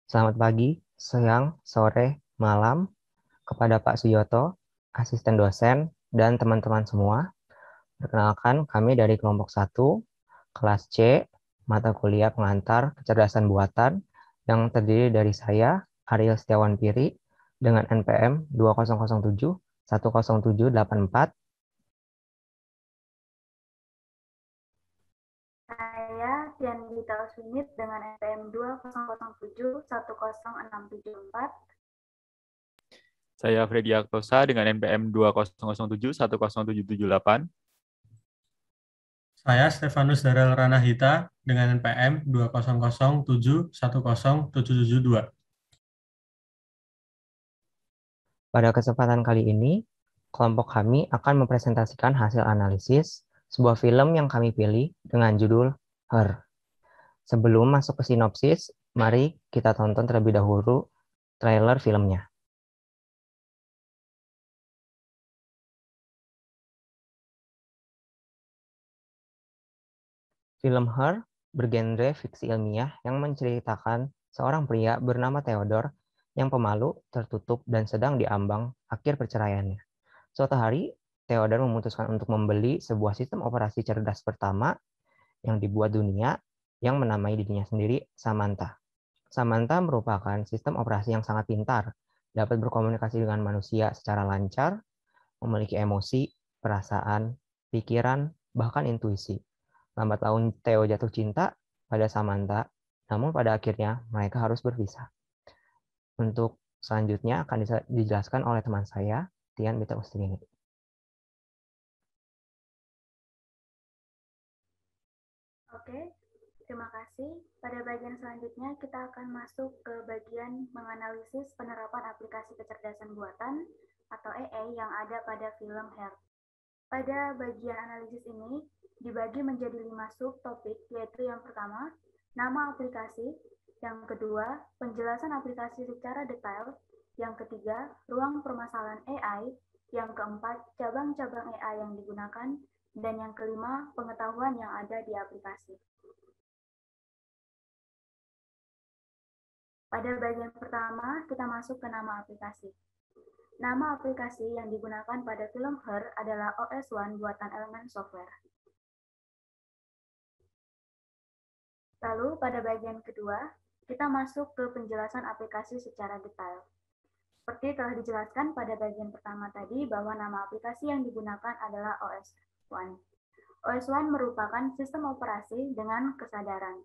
Selamat pagi, siang, sore, malam kepada Pak Suyoto, asisten dosen, dan teman-teman semua. Perkenalkan, kami dari kelompok 1, kelas C, mata kuliah pengantar kecerdasan buatan yang terdiri dari saya, Ariel Setiawan Piri, dengan NPM 2007 10784. Saya Tian Gita Uswinit dengan NPM 2007 10674. Saya Freddy Aktosa dengan NPM 2007 10778. Saya Stefanus Darel Ranahita dengan NPM 2007 10772. Pada kesempatan kali ini, kelompok kami akan mempresentasikan hasil analisis sebuah film yang kami pilih dengan judul Her. Sebelum masuk ke sinopsis, mari kita tonton terlebih dahulu trailer filmnya. Film Her bergenre fiksi ilmiah yang menceritakan seorang pria bernama Theodore yang pemalu, tertutup, dan sedang diambang akhir perceraiannya. Suatu hari, Theodore memutuskan untuk membeli sebuah sistem operasi cerdas pertama yang dibuat dunia yang menamai dirinya sendiri Samantha. Samantha merupakan sistem operasi yang sangat pintar, dapat berkomunikasi dengan manusia secara lancar, memiliki emosi, perasaan, pikiran, bahkan intuisi. Lambat laun Theo jatuh cinta pada Samantha, namun pada akhirnya mereka harus berpisah. Untuk selanjutnya akan dijelaskan oleh teman saya, Tian Bita Ustrini. Oke, terima kasih. Pada bagian selanjutnya kita akan masuk ke bagian menganalisis penerapan aplikasi kecerdasan buatan atau AI yang ada pada film Her. Pada bagian analisis ini dibagi menjadi 5 subtopik, yaitu yang pertama, nama aplikasi, yang kedua, penjelasan aplikasi secara detail, yang ketiga, ruang permasalahan AI, yang keempat, cabang-cabang AI yang digunakan, dan yang kelima, pengetahuan yang ada di aplikasi. Pada bagian pertama, kita masuk ke nama aplikasi. Nama aplikasi yang digunakan pada film Her adalah OS1 buatan Elemen Software. Lalu pada bagian kedua, kita masuk ke penjelasan aplikasi secara detail. Seperti telah dijelaskan pada bagian pertama tadi bahwa nama aplikasi yang digunakan adalah OS1. OS1 merupakan sistem operasi dengan kesadaran.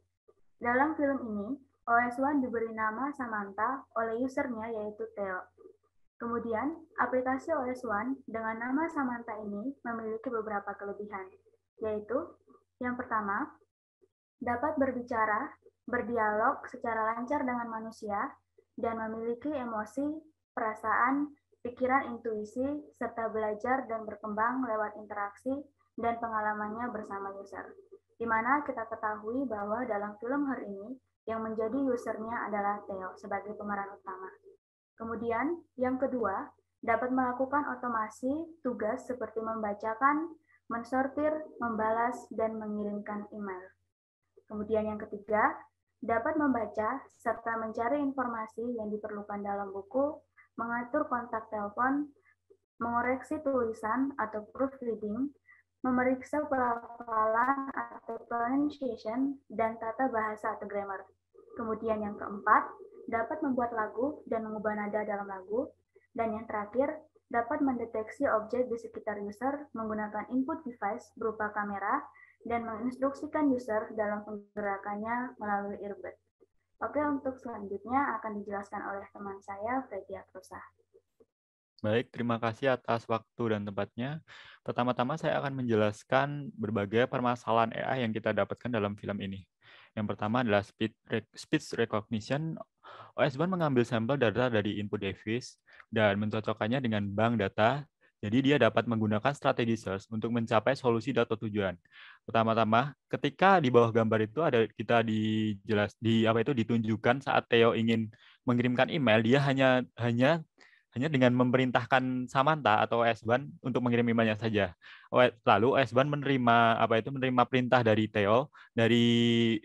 Dalam film ini, OS1 diberi nama Samantha oleh usernya yaitu Theo. Kemudian, aplikasi OS1 dengan nama Samantha ini memiliki beberapa kelebihan, yaitu yang pertama, dapat berbicara, berdialog secara lancar dengan manusia, dan memiliki emosi, perasaan, pikiran intuisi, serta belajar dan berkembang lewat interaksi dan pengalamannya bersama user. Di mana kita ketahui bahwa dalam film Her ini, yang menjadi usernya adalah Theo sebagai pemeran utama. Kemudian, yang kedua, dapat melakukan otomasi tugas seperti membacakan, mensortir, membalas, dan mengirimkan email. Kemudian yang ketiga, dapat membaca serta mencari informasi yang diperlukan dalam buku, mengatur kontak telepon, mengoreksi tulisan atau proofreading, memeriksa pelafalan atau pronunciation, dan tata bahasa atau grammar. Kemudian yang keempat, dapat membuat lagu dan mengubah nada dalam lagu. Dan yang terakhir, dapat mendeteksi objek di sekitar user menggunakan input device berupa kamera dan menginstruksikan user dalam penggerakannya melalui earbud. Oke, untuk selanjutnya akan dijelaskan oleh teman saya, Freddy Akrosa. Baik, terima kasih atas waktu dan tempatnya. Pertama-tama saya akan menjelaskan berbagai permasalahan AI yang kita dapatkan dalam film ini. Yang pertama adalah speech recognition. OS1 mengambil sampel data dari input device dan mencocokkannya dengan bank data. Jadi dia dapat menggunakan strategi search untuk mencapai solusi data tujuan. Pertama-tama, ketika di bawah gambar itu ada kita ditunjukkan saat Theo ingin mengirimkan email, dia hanya hanya dengan memerintahkan Samantha atau OS1 untuk mengirim emailnya saja. Lalu OS1 menerima perintah dari Theo dari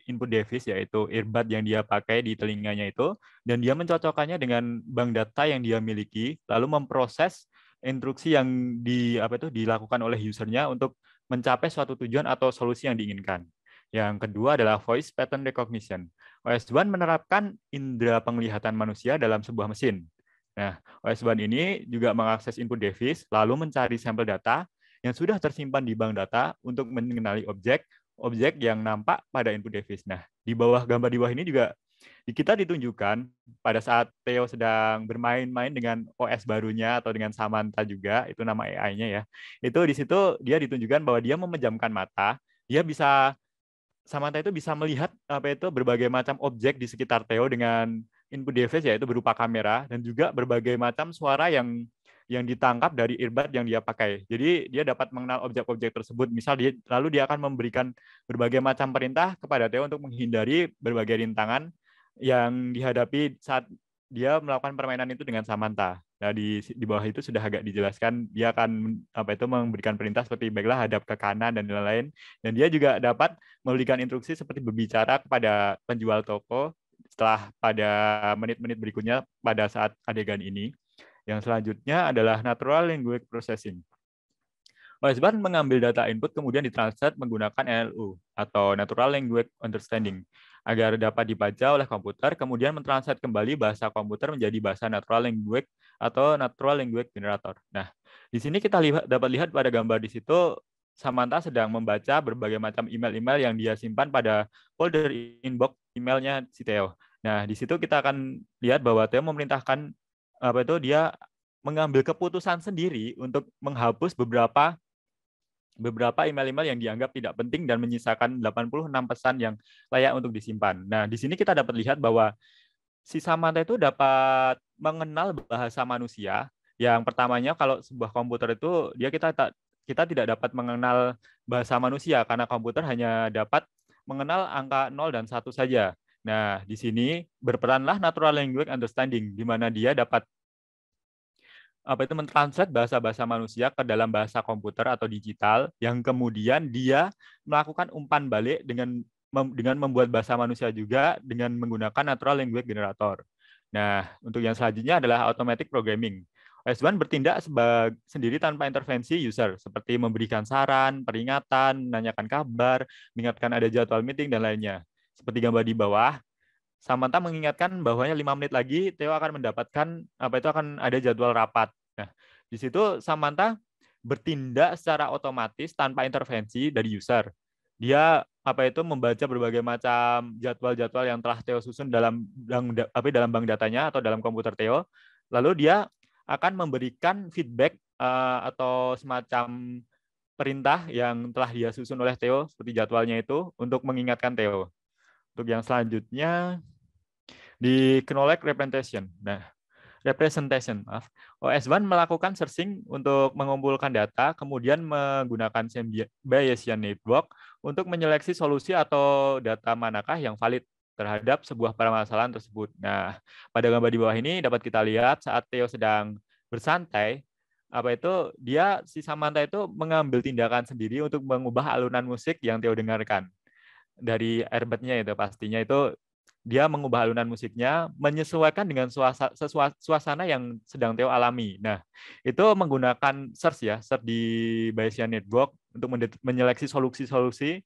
input device, yaitu earbud yang dia pakai di telinganya itu, dan dia mencocokkannya dengan bank data yang dia miliki, lalu memproses instruksi yang dilakukan oleh usernya untuk mencapai suatu tujuan atau solusi yang diinginkan. Yang kedua adalah voice pattern recognition. OS1 menerapkan indera penglihatan manusia dalam sebuah mesin. Nah, OS1 ini juga mengakses input device, lalu mencari sampel data yang sudah tersimpan di bank data untuk mengenali objek yang nampak pada input device. Nah, di bawah gambar di bawah ini juga kita ditunjukkan pada saat Theo sedang bermain-main dengan OS barunya atau dengan Samantha juga, itu nama AI-nya ya. Itu di situ dia ditunjukkan bahwa dia memejamkan mata, Samantha itu bisa melihat berbagai macam objek di sekitar Theo dengan input device, yaitu berupa kamera, dan juga berbagai macam suara yang ditangkap dari earbud yang dia pakai. Jadi dia dapat mengenal objek-objek tersebut. Lalu dia akan memberikan berbagai macam perintah kepada Theo untuk menghindari berbagai rintangan yang dihadapi saat dia melakukan permainan itu dengan Samantha. Nah, di bawah itu sudah agak dijelaskan, dia akan memberikan perintah seperti baiklah hadap ke kanan dan lain-lain. Dan dia juga dapat memberikan instruksi seperti berbicara kepada penjual toko setelah pada menit-menit berikutnya pada saat adegan ini. Yang selanjutnya adalah natural language processing. OS1 mengambil data input kemudian ditranslate menggunakan NLU atau Natural Language Understanding agar dapat dibaca oleh komputer, kemudian mentranslate kembali bahasa komputer menjadi bahasa natural language atau natural language generator. Nah, di sini kita dapat lihat pada gambar di situ Samantha sedang membaca berbagai macam email-email yang dia simpan pada folder inbox emailnya si Theo. Nah, di situ kita akan lihat bahwa Theo memerintahkan dia mengambil keputusan sendiri untuk menghapus beberapa email-email yang dianggap tidak penting dan menyisakan 86 pesan yang layak untuk disimpan. Nah, di sini kita dapat lihat bahwa si Samantha itu dapat mengenal bahasa manusia. Yang pertamanya, kalau sebuah komputer itu kita tidak dapat mengenal bahasa manusia karena komputer hanya dapat mengenal angka 0 dan 1 saja. Nah, di sini berperanlah natural language understanding, di mana dia dapat mentranslate bahasa-bahasa manusia ke dalam bahasa komputer atau digital, yang kemudian dia melakukan umpan balik dengan membuat bahasa manusia juga dengan menggunakan natural language generator. Nah, untuk yang selanjutnya adalah automatic programming. OS1 bertindak sendiri tanpa intervensi user, seperti memberikan saran, peringatan, menanyakan kabar, mengingatkan ada jadwal meeting, dan lainnya. Seperti gambar di bawah, Samantha mengingatkan bahwanya 5 menit lagi Theo akan mendapatkan akan ada jadwal rapat. Nah, di situ Samantha bertindak secara otomatis tanpa intervensi dari user. Dia membaca berbagai macam jadwal-jadwal yang telah Theo susun dalam bank datanya atau dalam komputer Theo. Lalu dia akan memberikan feedback atau semacam perintah yang telah dia susun oleh Theo seperti jadwalnya itu untuk mengingatkan Theo. Untuk yang selanjutnya di knowledge representation. Nah, OS1 melakukan searching untuk mengumpulkan data, kemudian menggunakan Bayesian network untuk menyeleksi solusi atau data manakah yang valid terhadap sebuah permasalahan tersebut. Nah, pada gambar di bawah ini dapat kita lihat saat Theo sedang bersantai, si Samantha itu mengambil tindakan sendiri untuk mengubah alunan musik yang Theo dengarkan. Dari earbud-nya itu pastinya itu dia mengubah alunan musiknya menyesuaikan dengan suasana yang sedang Theo alami. Nah, itu menggunakan search di Bayesian Network untuk menyeleksi solusi-solusi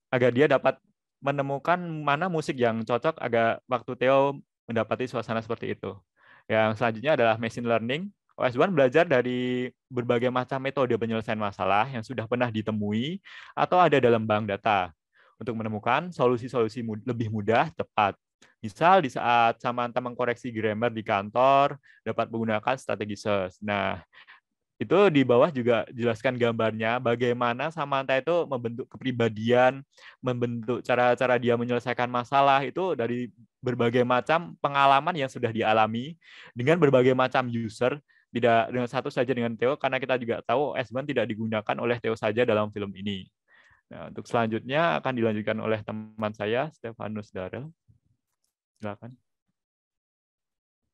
agar dia dapat menemukan mana musik yang cocok agar waktu Theo mendapati suasana seperti itu. Yang selanjutnya adalah machine learning. OS1 belajar dari berbagai macam metode penyelesaian masalah yang sudah pernah ditemui atau ada dalam bank data untuk menemukan solusi-solusi lebih mudah, cepat. Misal di saat Samantha mengkoreksi grammar di kantor, dapat menggunakan strategi search. Nah, itu di bawah juga jelaskan gambarnya bagaimana Samantha itu membentuk kepribadian, membentuk cara-cara dia menyelesaikan masalah itu dari berbagai macam pengalaman yang sudah dialami dengan berbagai macam user, tidak dengan satu saja dengan Theo, karena kita juga tahu OS1 tidak digunakan oleh Theo saja dalam film ini. Nah, untuk selanjutnya akan dilanjutkan oleh teman saya, Stefanus Darel. Silakan.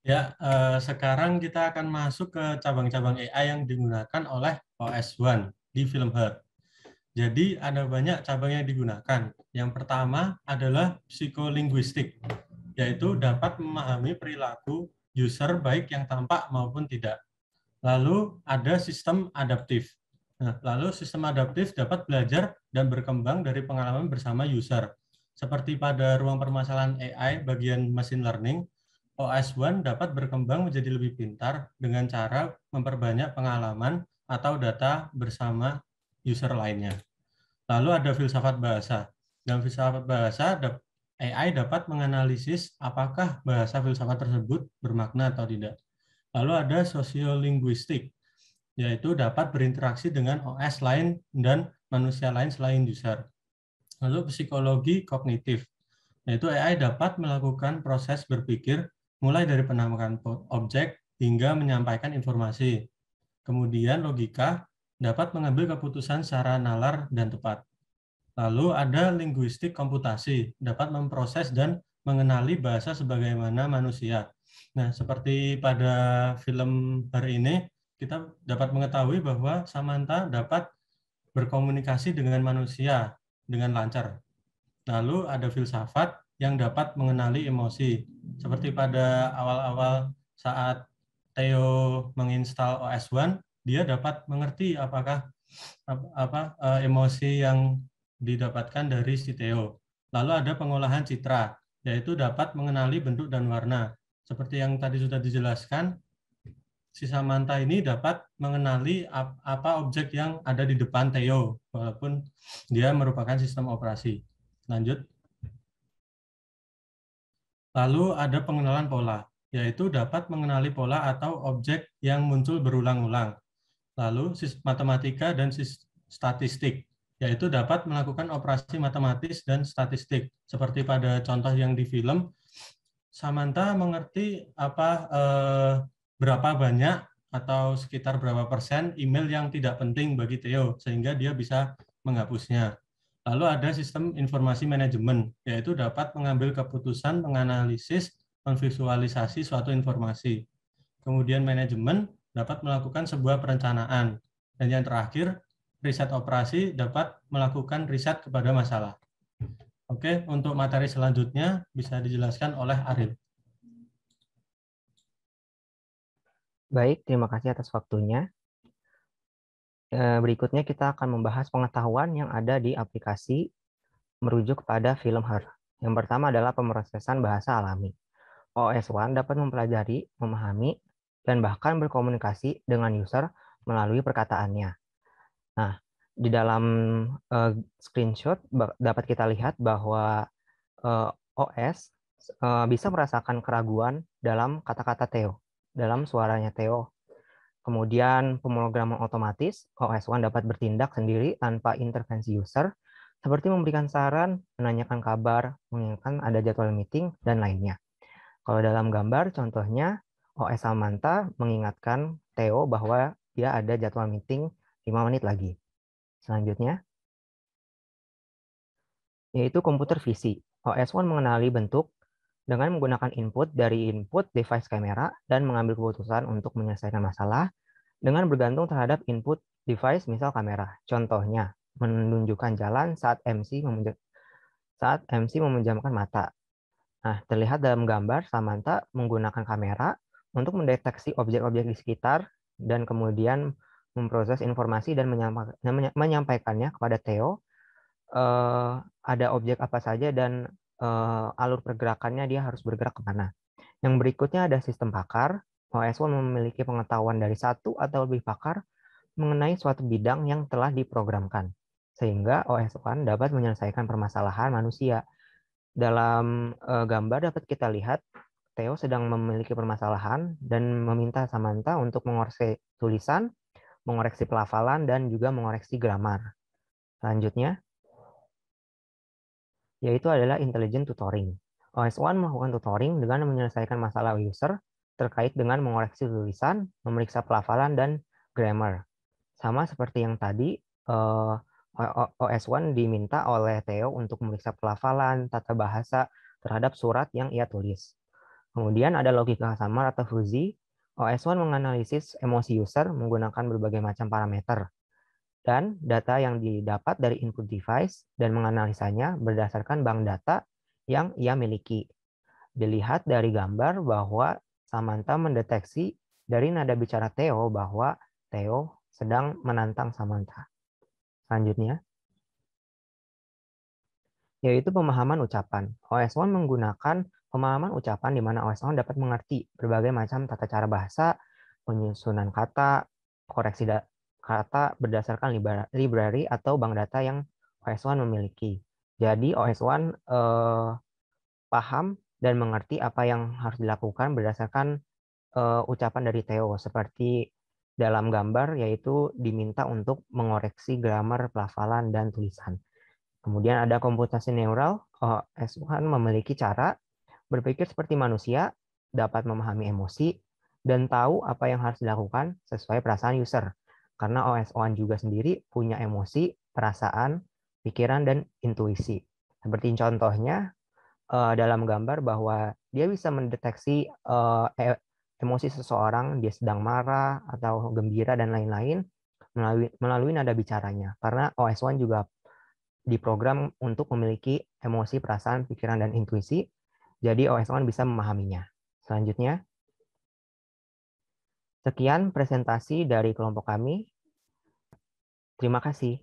Ya, sekarang kita akan masuk ke cabang-cabang AI yang digunakan oleh OS One di Film Hub. Jadi ada banyak cabang yang digunakan. Yang pertama adalah psikolinguistik, yaitu dapat memahami perilaku user baik yang tampak maupun tidak. Lalu ada sistem adaptif. Nah, lalu sistem adaptif dapat belajar dan berkembang dari pengalaman bersama user. Seperti pada ruang permasalahan AI bagian machine learning, OS One dapat berkembang menjadi lebih pintar dengan cara memperbanyak pengalaman atau data bersama user lainnya. Lalu ada filsafat bahasa. Dalam filsafat bahasa, AI dapat menganalisis apakah bahasa filsafat tersebut bermakna atau tidak. Lalu ada sosiolinguistik, yaitu dapat berinteraksi dengan OS lain dan manusia lain selain user. Lalu psikologi kognitif, yaitu AI dapat melakukan proses berpikir mulai dari penampakan objek hingga menyampaikan informasi. Kemudian logika dapat mengambil keputusan secara nalar dan tepat. Lalu ada linguistik komputasi, dapat memproses dan mengenali bahasa sebagaimana manusia. Nah, seperti pada film hari ini, kita dapat mengetahui bahwa Samantha dapat berkomunikasi dengan manusia dengan lancar. Lalu ada filsafat yang dapat mengenali emosi. Seperti pada awal-awal saat Theo menginstal OS One, dia dapat mengerti apakah emosi yang didapatkan dari si Theo. Lalu ada pengolahan citra, yaitu dapat mengenali bentuk dan warna. Seperti yang tadi sudah dijelaskan, si Samantha ini dapat mengenali apa objek yang ada di depan Theo, walaupun dia merupakan sistem operasi. Lanjut. Lalu ada pengenalan pola, yaitu dapat mengenali pola atau objek yang muncul berulang-ulang. Lalu matematika dan statistik, yaitu dapat melakukan operasi matematis dan statistik. Seperti pada contoh yang di film, Samantha mengerti berapa banyak atau sekitar berapa persen email yang tidak penting bagi Theo, sehingga dia bisa menghapusnya. Lalu ada sistem informasi manajemen, yaitu dapat mengambil keputusan, menganalisis, memvisualisasi suatu informasi. Kemudian manajemen dapat melakukan sebuah perencanaan. Dan yang terakhir, riset operasi dapat melakukan riset kepada masalah. Oke, untuk materi selanjutnya bisa dijelaskan oleh Ariel. Baik, terima kasih atas waktunya. Berikutnya kita akan membahas pengetahuan yang ada di aplikasi merujuk kepada film Her. Yang pertama adalah pemrosesan bahasa alami. OS One dapat mempelajari, memahami, dan bahkan berkomunikasi dengan user melalui perkataannya. Nah, di dalam screenshot dapat kita lihat bahwa OS bisa merasakan keraguan dalam kata-kata Theo, dalam suaranya Theo. Kemudian pemrograman otomatis, OS One dapat bertindak sendiri tanpa intervensi user, seperti memberikan saran, menanyakan kabar, mengingatkan ada jadwal meeting, dan lainnya. Kalau dalam gambar, contohnya OS Samantha mengingatkan Theo bahwa dia ada jadwal meeting 5 menit lagi. Selanjutnya, yaitu komputer visi. OS One mengenali bentuk dengan menggunakan input dari input device kamera dan mengambil keputusan untuk menyelesaikan masalah dengan bergantung terhadap input device, misal kamera. Contohnya, menunjukkan jalan saat MC memejamkan mata. Nah, terlihat dalam gambar, Samantha menggunakan kamera untuk mendeteksi objek-objek di sekitar dan kemudian memproses informasi dan menyampaikannya kepada Theo. Ada objek apa saja dan alur pergerakannya dia harus bergerak kemana. Yang berikutnya ada sistem pakar. OS One memiliki pengetahuan dari satu atau lebih pakar mengenai suatu bidang yang telah diprogramkan, sehingga OS One dapat menyelesaikan permasalahan manusia. Dalam gambar dapat kita lihat Theo sedang memiliki permasalahan dan meminta Samantha untuk mengoreksi tulisan, mengoreksi pelafalan, dan juga mengoreksi grammar. Selanjutnya, yaitu adalah intelligent tutoring. OS One melakukan tutoring dengan menyelesaikan masalah user terkait dengan mengoreksi tulisan, memeriksa pelafalan, dan grammar. Sama seperti yang tadi, OS One diminta oleh Theo untuk memeriksa pelafalan, tata bahasa terhadap surat yang ia tulis. Kemudian ada logika samar atau fuzzy. OS1 menganalisis emosi user menggunakan berbagai macam parameter dan data yang didapat dari input device dan menganalisanya berdasarkan bank data yang ia miliki. Dilihat dari gambar bahwa Samantha mendeteksi dari nada bicara Theo bahwa Theo sedang menantang Samantha. Selanjutnya, yaitu pemahaman ucapan. OS1 menggunakan pemahaman ucapan di mana OS1 dapat mengerti berbagai macam tata cara bahasa, penyusunan kata, koreksi kata berdasarkan library atau bank data yang OS1 memiliki. Jadi OS1 paham dan mengerti apa yang harus dilakukan berdasarkan ucapan dari Theo, seperti dalam gambar yaitu diminta untuk mengoreksi grammar, pelafalan, dan tulisan. Kemudian ada komputasi neural. OS1 memiliki cara berpikir seperti manusia, dapat memahami emosi, dan tahu apa yang harus dilakukan sesuai perasaan user. Karena OS1 juga sendiri punya emosi, perasaan, pikiran, dan intuisi. Seperti contohnya dalam gambar bahwa dia bisa mendeteksi emosi seseorang, dia sedang marah atau gembira dan lain-lain melalui nada bicaranya. Karena OS1 juga diprogram untuk memiliki emosi, perasaan, pikiran, dan intuisi. Jadi OS1 bisa memahaminya. Selanjutnya, sekian presentasi dari kelompok kami. Terima kasih.